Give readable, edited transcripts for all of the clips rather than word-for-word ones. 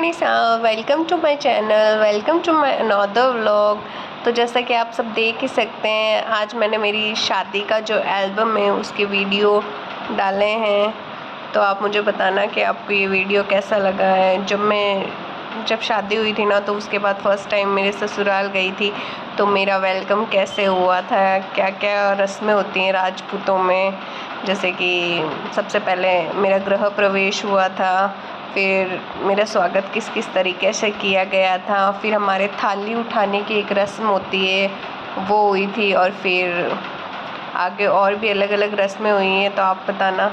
Manisha, welcome to my channel, welcome to my another vlog. तो जैसा कि आप सब देख ही सकते हैं, आज मैंने मेरी शादी का जो एल्बम है उसके वीडियो डाले हैं। तो आप मुझे बताना कि आपको ये वीडियो कैसा लगा है। जब शादी हुई थी ना, तो उसके बाद फर्स्ट टाइम मेरे ससुराल गई थी, तो मेरा वेलकम कैसे हुआ था, क्या क्या रस्में होती हैं राजपूतों में। जैसे कि सबसे पहले मेरा गृह प्रवेश हुआ था, फिर मेरा स्वागत किस किस तरीके से किया गया था, फिर हमारे थाली उठाने की एक रस्म होती है वो हुई थी, और फिर आगे और भी अलग अलग रस्में हुई हैं। तो आप बताना।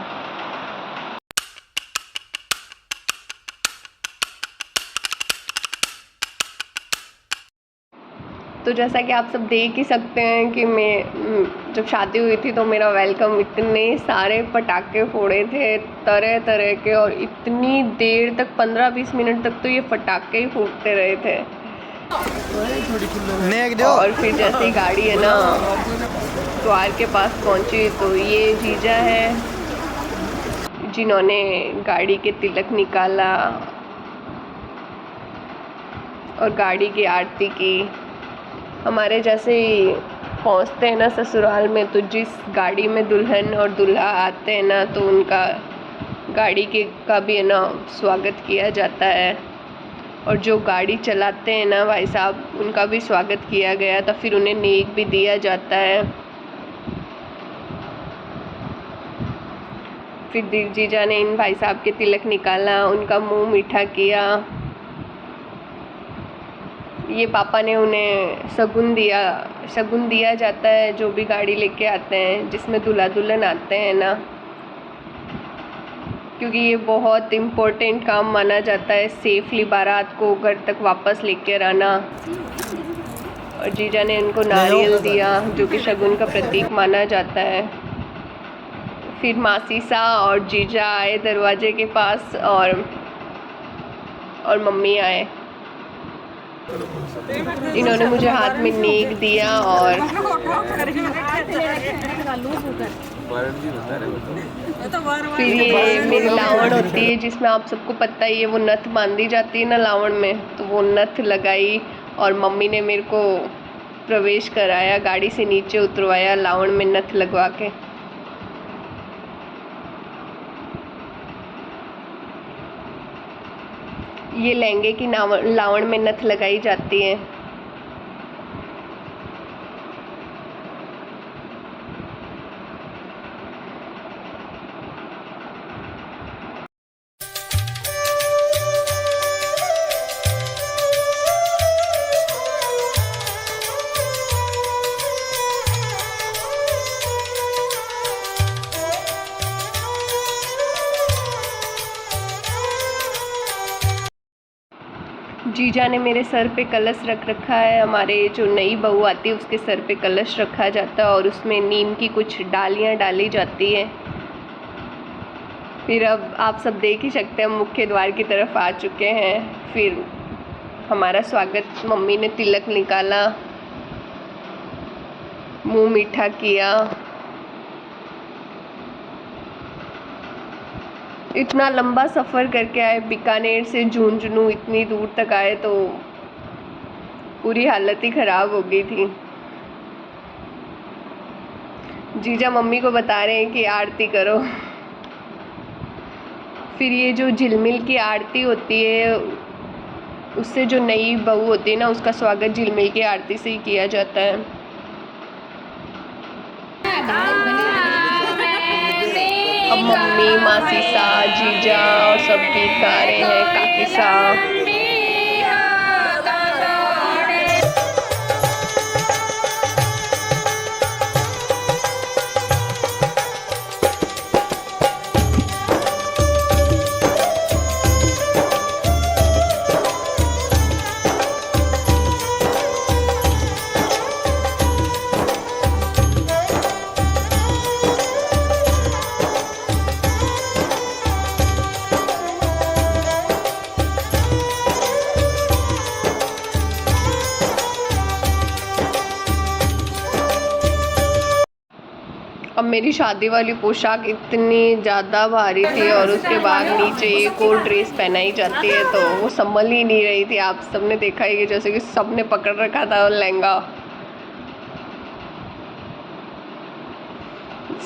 तो जैसा कि आप सब देख ही सकते हैं कि मैं जब शादी हुई थी तो मेरा वेलकम, इतने सारे पटाखे फोड़े थे तरह तरह के, और इतनी देर तक 15-20 मिनट तक तो ये पटाखे ही फूटते रहे थे। और फिर जैसे ही गाड़ी है ना द्वार के पास पहुंची, तो ये जीजा है जिन्होंने गाड़ी के तिलक निकाला और गाड़ी की आरती की। हमारे जैसे ही पहुँचते हैं ना ससुराल में, तो जिस गाड़ी में दुल्हन और दूल्हा आते हैं ना, तो उनका गाड़ी के का भी है ना स्वागत किया जाता है। और जो गाड़ी चलाते हैं ना भाई साहब, उनका भी स्वागत किया गया था। फिर उन्हें नेक भी दिया जाता है। फिर जीजा ने इन भाई साहब के तिलक निकाला, उनका मुंह मीठा किया। ये पापा ने उन्हें शगुन दिया जाता है, जो भी गाड़ी लेके आते हैं जिसमें दूल्हा दुल्हन आते हैं ना, क्योंकि ये बहुत इम्पोर्टेंट काम माना जाता है सेफली बारात को घर तक वापस लेकर आना। और जीजा ने इनको नारियल दिया, जो कि शगुन का प्रतीक माना जाता है। फिर मासीसा और जीजा आए दरवाजे के पास, और मम्मी आए। इन्होंने मुझे हाथ में नेक दिया, और फिर ये मेरी लावण होती है, जिसमें आप सबको पता ही है वो नथ बांधी जाती है ना लावण में, तो वो नथ लगाई। और मम्मी ने मेरे को प्रवेश कराया, गाड़ी से नीचे उतरवाया लावण में नथ लगवा के। ये लहंगे की लावण में नथ लगाई जाती है। जीजा ने मेरे सर पे कलश रख रखा है। हमारे जो नई बहू आती है उसके सर पे कलश रखा जाता है, और उसमें नीम की कुछ डालियाँ डाली जाती है। फिर अब आप सब देख ही सकते हैं, हम मुख्य द्वार की तरफ आ चुके हैं। फिर हमारा स्वागत, मम्मी ने तिलक निकाला, मुंह मीठा किया। इतना लंबा सफ़र करके आए, बीकानेर से झुंझुनू इतनी दूर तक आए, तो पूरी हालत ही ख़राब हो गई थी। जीजा मम्मी को बता रहे हैं कि आरती करो। फिर ये जो झिलमिल की आरती होती है, उससे जो नई बहू होती है ना, उसका स्वागत झिलमिल की आरती से ही किया जाता है। अब मम्मी, मासीसा, जीजा और सब गीत गा रहे हैं, काकी साहब। अब मेरी शादी वाली पोशाक इतनी ज़्यादा भारी थी और उसके बाद नीचे एक और ड्रेस पहनाई जाती है तो वो संभल ही नहीं रही थी। आप सबने देखा ही कि जैसे कि सबने पकड़ रखा था लहंगा।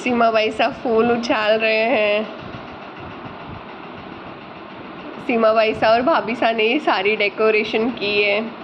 सीमा भाई साहब फूल उछाल रहे हैं। सीमा भाई साहब और भाभी साहब ने ये सारी डेकोरेशन की है।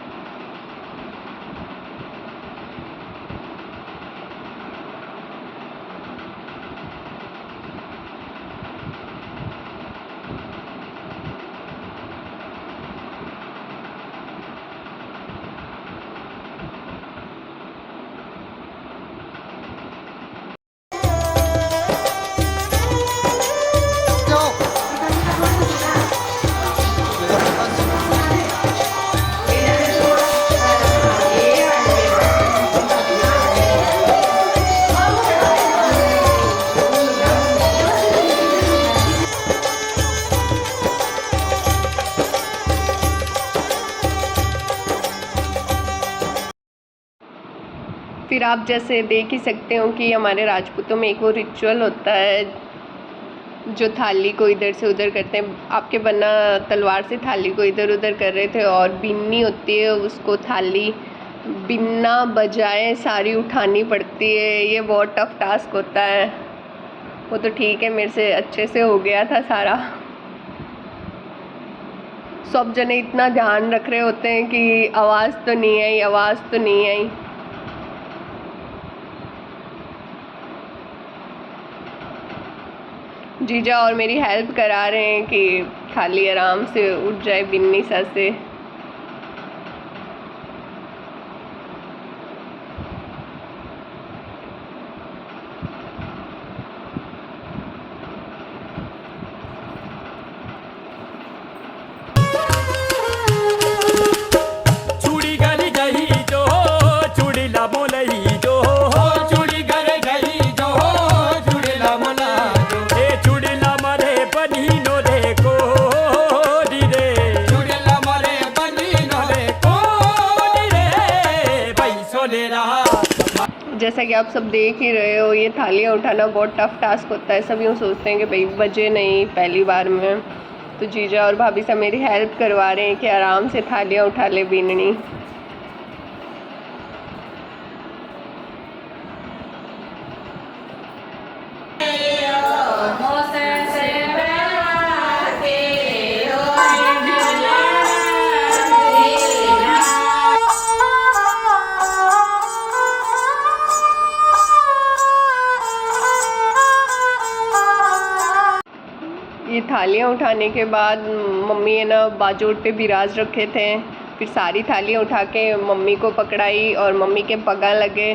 फिर आप जैसे देख ही सकते हो कि हमारे राजपूतों में एक वो रिचुअल होता है जो थाली को इधर से उधर करते हैं। आपके बन्ना तलवार से थाली को इधर उधर कर रहे थे और बिन्नी होती है, उसको थाली बिना बजाए सारी उठानी पड़ती है। ये बहुत टफ टास्क होता है। वो तो ठीक है, मेरे से अच्छे से हो गया था सारा। सब जने इतना ध्यान रख रहे होते हैं कि आवाज़ तो नहीं आई, आवाज़ तो नहीं आई। जीजा और मेरी हेल्प करा रहे हैं कि थाली आराम से उठ जाए बिन्नी सा से। जैसा कि आप सब देख ही रहे हो, ये थालियाँ उठाना बहुत टफ टास्क होता है। सब यूँ सोचते हैं कि भाई बजे नहीं पहली बार में। तो जीजा और भाभी सब मेरी हेल्प करवा रहे हैं कि आराम से थालियाँ उठा ले बीननी। ये थालियाँ उठाने के बाद मम्मी है ना बाजोट पे बिराज रखे थे। फिर सारी थालियाँ उठा के मम्मी को पकड़ाई और मम्मी के पगा लगे।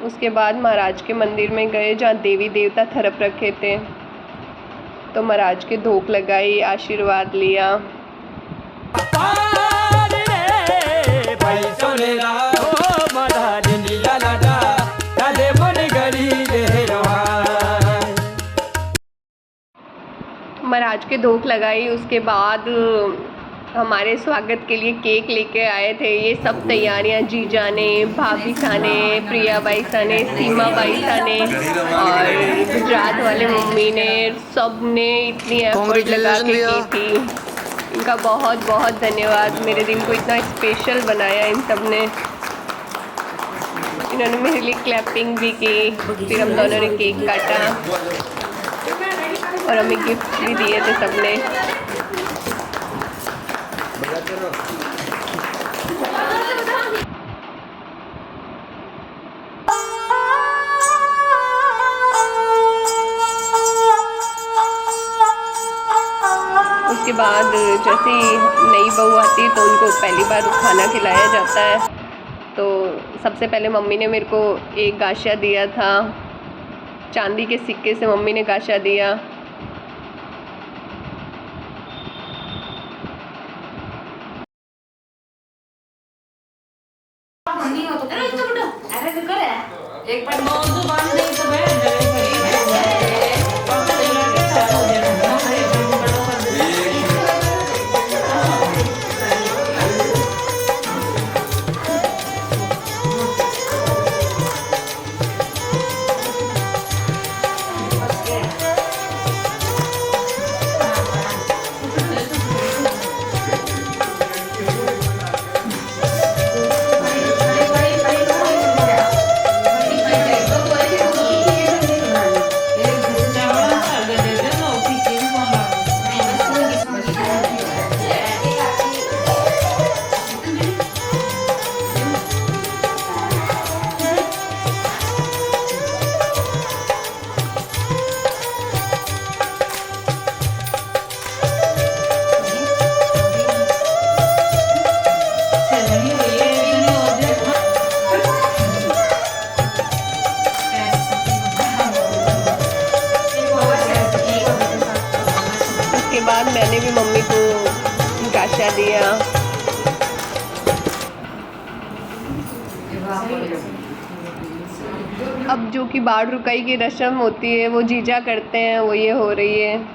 उसके बाद महाराज के मंदिर में गए जहाँ देवी देवता थरप रखे थे, तो महाराज के धोख लगाई, आशीर्वाद लिया। महाराज के धोख लगाई। उसके बाद हमारे स्वागत के लिए केक लेके आए थे। ये सब तैयारियां जीजा ने, भाभी सा ने, प्रिया बाई सा ने, सीमा बाई सा ने और गुजरात वाले मम्मी ने, सब ने इतनी एफर्ट लगा के की थी। इनका बहुत बहुत धन्यवाद। मेरे दिन को इतना स्पेशल बनाया इन सब ने। इन्होंने मेरे लिए क्लैपिंग भी की। फिर हम दोनों ने केक काटा और हमें गिफ्ट भी दिए थे सबने। उसके बाद जैसे ही नई बहू आती है तो उनको पहली बार खाना खिलाया जाता है। तो सबसे पहले मम्मी ने मेरे को एक गाशा दिया था। चांदी के सिक्के से मम्मी ने गाशा दिया। एक जीजा दिया। अब जो कि बाढ़ रुकाई की रस्म होती है वो जीजा करते हैं, वो ये हो रही है।